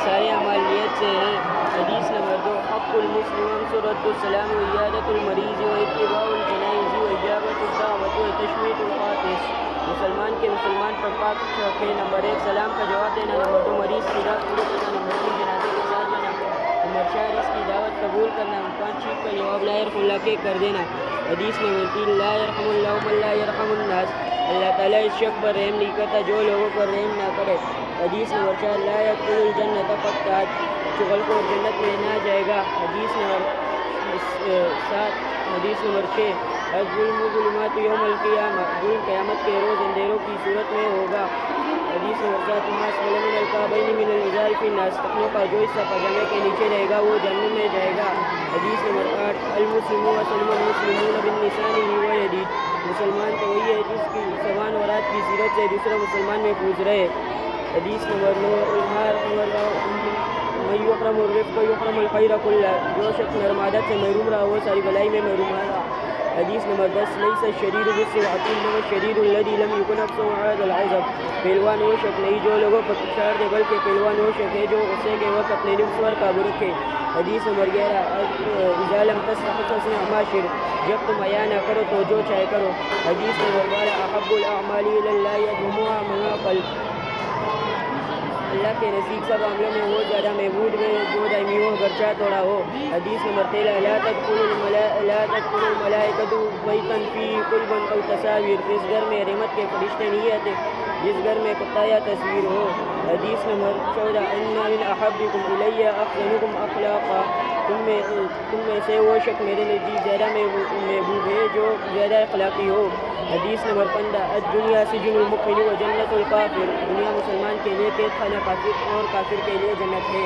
سارے اعمال نیت سے ہیں۔ حدیث نمبر 2 حق المسلم صورت السلام و عیادت المریض و اتباع الجنائز و اجابت الدعوت و تشمیت القاطس۔ مسلمان کے مسلمان پر پاک رکھے۔ نمبر 1 سلام کا جواب دینا، نمبر 2 مریض کی رات پوری کرنا، نمبر 3 جنازے کے ساتھ جانا، نمبر 4 اس کی دعوت قبول کرنا، نمبر 5 چیخ کا جواب لا یرحم اللہ کے کر دینا۔ حدیث نمبر 3 لا یرحم اللہ من لا یرحم الناس، اللہ تعالیٰ اس شخص پر رحم نہیں کرتا جو لوگوں پر رحم نہ کرے۔ حدیث نمبر 4 لا يدخل الجنت قطات، چغل کو جنت میں نہ جائے گا۔ حدیث نمبر 7 حدیث نمبر 6 الظلم ظلمات یوم القیامہ، ظلم قیامت کے روز اندھیروں کی صورت میں ہوگا۔ حدیث نمبر 7 ما اسفل من الکعبین من الازار فی النار، ٹخنوں کا جو حصہ پاجامے کے نیچے رہے گا وہ جہنم میں جائے گا۔ حدیث نمبر 8 المسلم وسلم المسلمون باللسان ویدی، مسلمان تو وہی ہے جس کی زبان اور ہاتھ کی سیرت سے دوسرا مسلمان محفوظ رہے۔ حدیث نمبر 9 من یحرم الرفق یحرم الخیر کلہ، جو شخص نرم عادت سے محروم رہا وہ ساری بلائی میں محروم رہا۔ حدیث نمبر 10 لیس الشدید بالسرعۃ انما الشدید الذی لم یکن نفسه عاد العذب، پہلوان وہ شخص نہیں جو لوگوں پر پچھاڑ دے بلکہ پہلوان وہ شخص ہے جو غصے کے وقت اپنے نفس پر قابو رکھے۔ حدیث نمبر 11 اذا لم تستحق فاصنع ما شئت، جب تم حیا نہ کرو تو جو چاہے کرو۔ حدیث نمبر 12 احب الاعمال الی اللہ ادومها من قلب، اللہ کے نزدیک سب عملوں میں وہ زیادہ محبوب ہے جو دائمی ہو گرچہ تھوڑا ہو۔ حدیث نمبر 13 لا تدخل الملائکۃ بیتا فیہ کلب او تصاویر، اس گھر میں رحمت کے فرشتے نہیں آتے جس گھر میں کتا یا تصویر ہو۔ حدیث نمبر 14 ان من احبکم الی احسنکم اخلاقا، تم میں سے وہ شخص میرے نزدیک زیادہ محبوب ہے جو زیادہ اخلاقی ہو۔ حدیث نمبر 15 الدنیا سجن المؤمن و جنت الکافر، دنیا مسلمان کے لیے قید خانہ کافر اور کافر کے لیے جنت ہے۔